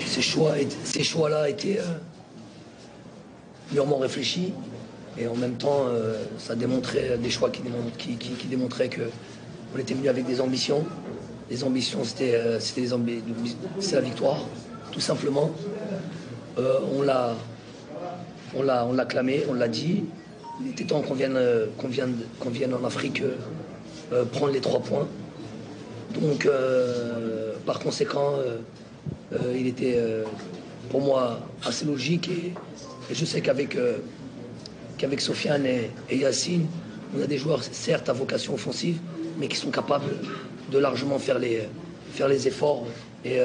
Ces choix-là étaient mûrement réfléchis et en même temps, ça démontrait des choix qui démontraient qu'on était venu avec des ambitions. Les ambitions, c'est la victoire, tout simplement. On l'a clamé, on l'a dit. Il était temps qu'on vienne en Afrique prendre les 3 points. Donc, par conséquent, il était pour moi assez logique et je sais qu'avec Sofiane et Yacine, on a des joueurs certes à vocation offensive, mais qui sont capables de largement faire les efforts et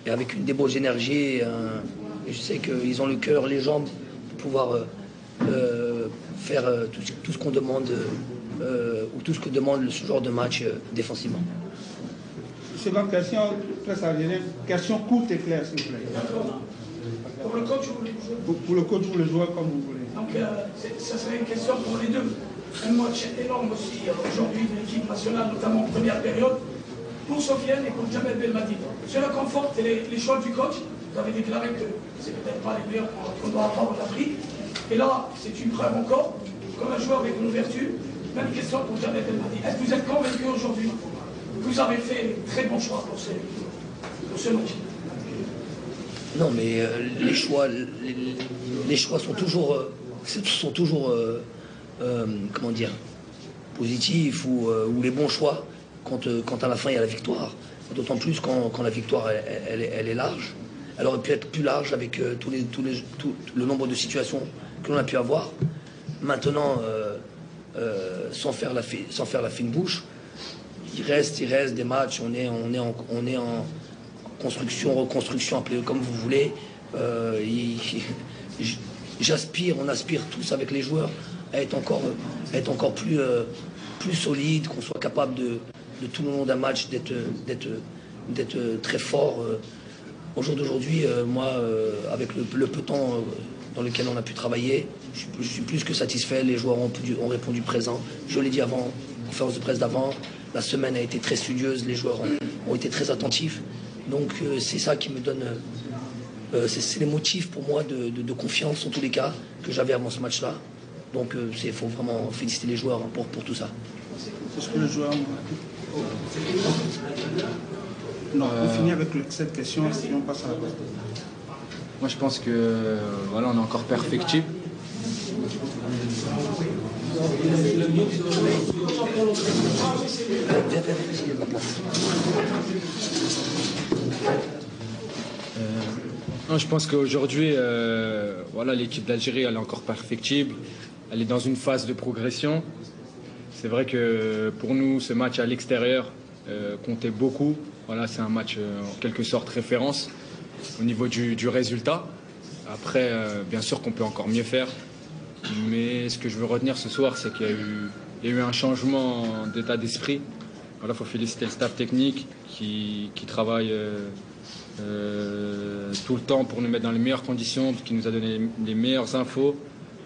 avec une débauche d'énergie. Et je sais qu'ils ont le cœur, les jambes pour pouvoir faire tout ce qu'on demande ou tout ce que demande ce genre de match défensivement. Seconde question, très algérienne. Question courte et claire, s'il vous plaît. Pour le coach ou les joueurs? Pour le coach ou le joueur, comme vous voulez. Donc, ça serait une question pour les deux. Un match énorme aussi aujourd'hui de l'équipe nationale, notamment en première période, pour Sofiane et pour Djamel Belmadi. Cela conforte les choix du coach. Vous avez déclaré que c'est peut-être pas les meilleurs qu'on doit avoir appris. Et là, c'est une preuve encore, comme un joueur avec une ouverture. Même question pour Djamel Belmadi. Est-ce que vous êtes convaincu aujourd'hui que vous avez fait très bons choix pour ce match? Non, mais les choix sont toujours, comment dire, positifs ou les bons choix quand à la fin il y a la victoire. D'autant plus quand la victoire elle est large. Elle aurait pu être plus large avec tout le nombre de situations que l'on a pu avoir. Maintenant, sans faire la fine bouche, il reste des matchs. On est en construction, reconstruction, appelez-le comme vous voulez. On aspire tous avec les joueurs à être encore plus solide, qu'on soit capable de tout le long d'un match d'être très fort. Au jour d'aujourd'hui, moi, avec le peu de temps dans lequel on a pu travailler, je suis plus que satisfait. Les joueurs ont répondu présent. Je l'ai dit avant, en conférence de presse d'avant, la semaine a été très studieuse, les joueurs ont été très attentifs. Donc c'est ça qui me donne, c'est les motifs pour moi de confiance en tous les cas que j'avais avant ce match-là. Donc il faut vraiment féliciter les joueurs pour tout ça. C'est ce que le joueur Non, on finit avec cette question et on passe à la question. Moi je pense que voilà, on est encore perfectible. Non, je pense qu'aujourd'hui, voilà, l'équipe d'Algérie elle est encore perfectible. Elle est dans une phase de progression. C'est vrai que pour nous, ce match à l'extérieur comptait beaucoup. Voilà, c'est un match en quelque sorte référence au niveau du résultat. Après, bien sûr qu'on peut encore mieux faire. Mais ce que je veux retenir ce soir, c'est qu'il y a eu un changement d'état d'esprit. Voilà, faut féliciter le staff technique qui travaille tout le temps pour nous mettre dans les meilleures conditions, qui nous a donné les meilleures infos.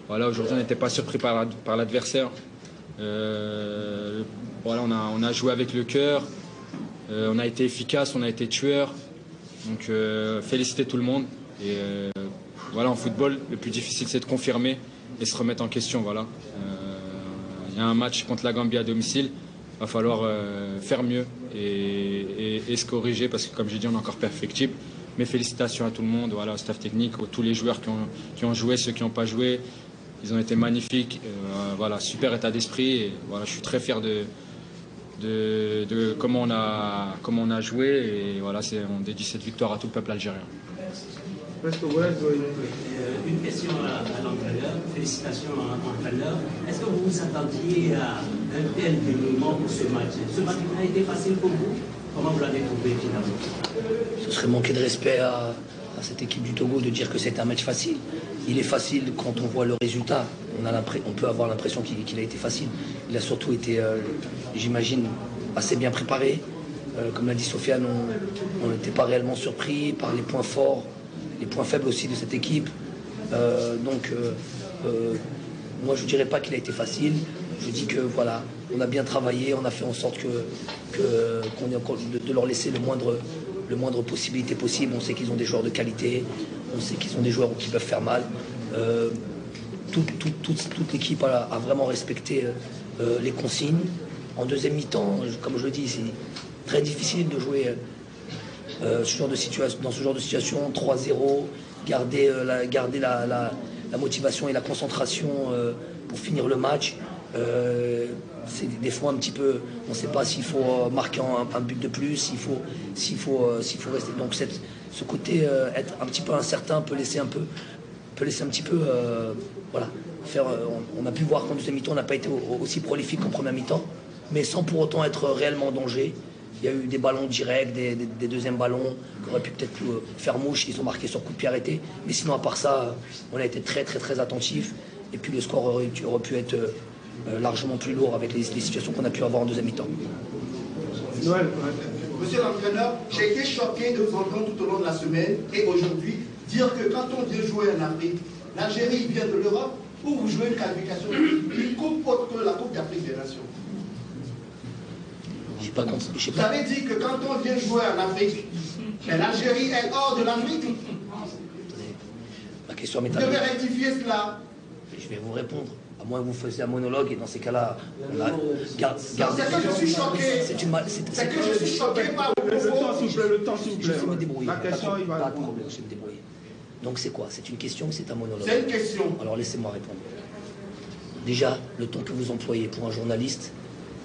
Voilà, aujourd'hui, on n'était pas surpris par l'adversaire. Voilà, on a joué avec le cœur. On a été efficace, on a été tueur. Donc, féliciter tout le monde. Et voilà, en football, le plus difficile, c'est de confirmer et se remettre en question. Voilà. Il y a un match contre la Gambie à domicile. Il va falloir faire mieux et se corriger parce que, comme j'ai dit, on est encore perfectible. Mais félicitations à tout le monde, voilà, au staff technique, à tous les joueurs qui ont joué, ceux qui n'ont pas joué. Ils ont été magnifiques. Voilà, super état d'esprit. Et voilà, je suis très fier de comment on a joué. Et voilà, on dédie cette victoire à tout le peuple algérien. Une question à l'entraîneur. Félicitations à l'entraîneur. Est-ce que vous vous attendiez à un tel déroulement pour ce match? Ce match a été facile pour vous? Comment vous l'avez trouvé finalement? Ce serait manquer de respect à cette équipe du Togo de dire que c'est un match facile. Il est facile quand on voit le résultat. On peut avoir l'impression qu'il a été facile. Il a surtout été, j'imagine, assez bien préparé. Comme l'a dit Sofiane, on n'était pas réellement surpris par les points forts, les points faibles aussi de cette équipe. Donc, moi, je ne dirais pas qu'il a été facile. Je dis que voilà, on a bien travaillé, on a fait en sorte de leur laisser le moindre possibilité possible. On sait qu'ils ont des joueurs de qualité, on sait qu'ils ont des joueurs qui peuvent faire mal. Toute l'équipe a vraiment respecté les consignes. En deuxième mi-temps, comme je le dis, c'est très difficile de jouer dans ce genre de situation, 3-0, garder la motivation et la concentration pour finir le match. C'est des fois un petit peu, on ne sait pas s'il faut marquer un but de plus, s'il faut rester. Donc ce côté être un petit peu incertain peut laisser un petit peu voilà, on a pu voir qu'en deuxième mi-temps on n'a pas été aussi prolifique qu'en première mi-temps, mais sans pour autant être réellement en danger. Il y a eu des ballons directs, des deuxièmes ballons qui auraient pu peut-être faire mouche, ils ont marqué sur coup de pied arrêté. Mais sinon, à part ça, on a été très très très attentifs. Et puis le score aurait pu être largement plus lourd avec les situations qu'on a pu avoir en deuxième mi-temps. Noël. Monsieur l'entraîneur, j'ai été choqué de vous entendre tout au long de la semaine et aujourd'hui dire que quand on vient jouer en Afrique, l'Algérie vient de l'Europe, où vous jouez une qualification, une coupe autre que la Coupe d'Afrique des Nations. J'ai pas compris. Vous avez dit que quand on vient jouer en Afrique, l'Algérie est hors de l'Afrique. Ma question m'est Vous devez rectifier cela. Je vais vous répondre. À moins que vous fassiez un monologue, et dans ces cas-là, C'est que je suis choqué. C'est que je suis choqué par Le temps, s'il vous plaît. Je sais me débrouiller. La question, il va pas de problème, je vais me débrouiller. Donc c'est quoi? C'est une question ou c'est un monologue? C'est une question. Alors laissez-moi répondre. Déjà, le ton que vous employez pour un journaliste,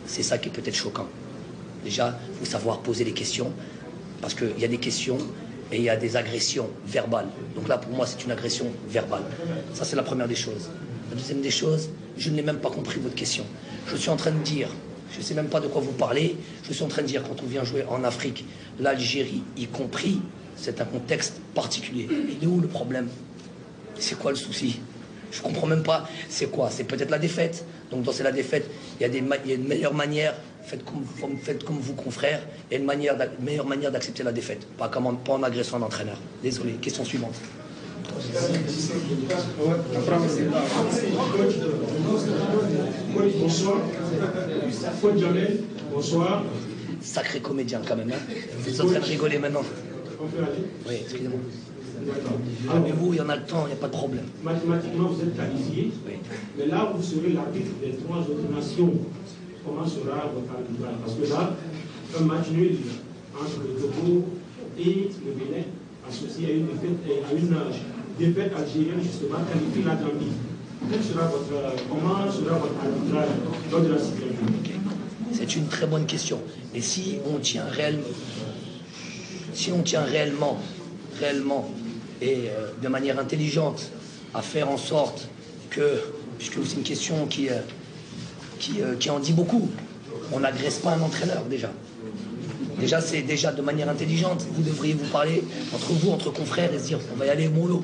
c'est ça qui est peut-être choquant. Déjà, il faut savoir poser les questions, parce qu'il y a des questions et il y a des agressions verbales. Donc là, pour moi, c'est une agression verbale. Ça, c'est la première des choses. La deuxième des choses, je n'ai même pas compris votre question. Je suis en train de dire, je ne sais même pas de quoi vous parlez, je suis en train de dire, quand on vient jouer en Afrique, l'Algérie y compris, c'est un contexte particulier. Il est où le problème? C'est quoi le souci? Je ne comprends même pas. C'est quoi? C'est peut-être la défaite. Donc dans la défaite, il y a une meilleure manière. Faites comme vous, confrères. Il y a une meilleure manière d'accepter la défaite. Pas en agressant un entraîneur. Désolé. Question suivante. Bonsoir. Sacré comédien quand même. Hein. Vous êtes en train de rigoler maintenant. Oui, excusez-moi. Calmez-vous, il y en a le temps, il n'y a pas de problème. Mathématiquement, vous êtes qualifié. Oui. Mais là où vous serez l'arbitre des trois autres nations, comment sera votre arbitrage? Parce que là, un match nul entre le Togo et le Bénin, associé à une défaite algérienne, justement, qualifie la Gambie. Comment sera votre arbitrage lors de la situation? Okay. C'est une très bonne question. Et si on tient réellement et de manière intelligente à faire en sorte que, puisque c'est une question qui en dit beaucoup, on n'agresse pas un entraîneur déjà. C'est déjà de manière intelligente. Vous devriez vous parler entre confrères et se dire on va y aller mollo.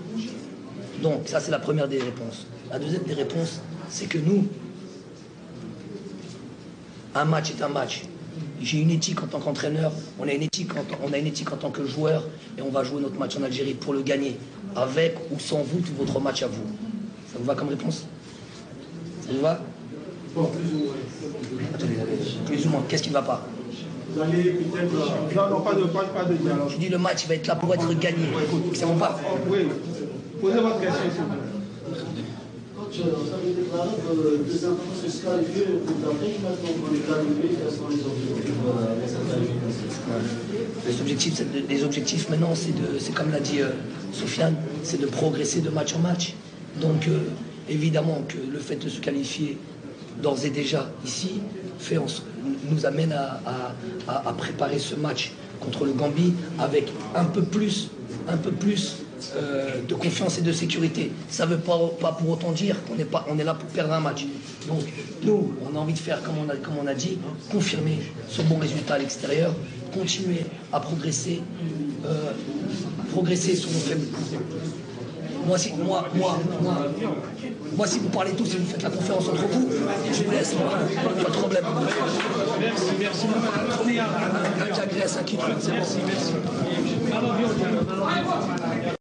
Donc ça c'est la première des réponses. La deuxième des réponses, c'est que nous, un match est un match. J'ai une éthique en tant qu'entraîneur, on a une éthique en tant que joueur, et on va jouer notre match en Algérie pour le gagner, avec ou sans vous, tout votre match à vous. Ça vous va comme réponse? Ça vous va? Bon, plus ou moins. Attendez, plus ou moins, qu'est-ce qui ne va pas? Vous allez peut-être... Non, pas de dialogue. Je dis le match va être là pour être gagné. Ça vous va? Oui. Posez votre question, s'il vous plaît. Coach, vous avez déclaré que des enfants se sont qualifiés pour l'Afrique, maintenant qu'on est qualifiés, quels sont les objectifs de cette qualification? Les objectifs maintenant, c'est comme l'a dit Sofiane, c'est de progresser de match en match. Donc évidemment que le fait de se qualifier d'ores et déjà ici nous amène à préparer ce match contre le Gambie avec un peu plus de confiance et de sécurité. Ça ne veut pas pour autant dire qu'on est là pour perdre un match. Donc nous, on a envie de faire, comme on a dit, confirmer ce bon résultat à l'extérieur, continuer à progresser sur nos faibles points. Moi, si vous parlez tous, si vous faites la conférence entre vous, je vous laisse, pas de problème. Merci. J'agresse un qui trouve, c'est bon.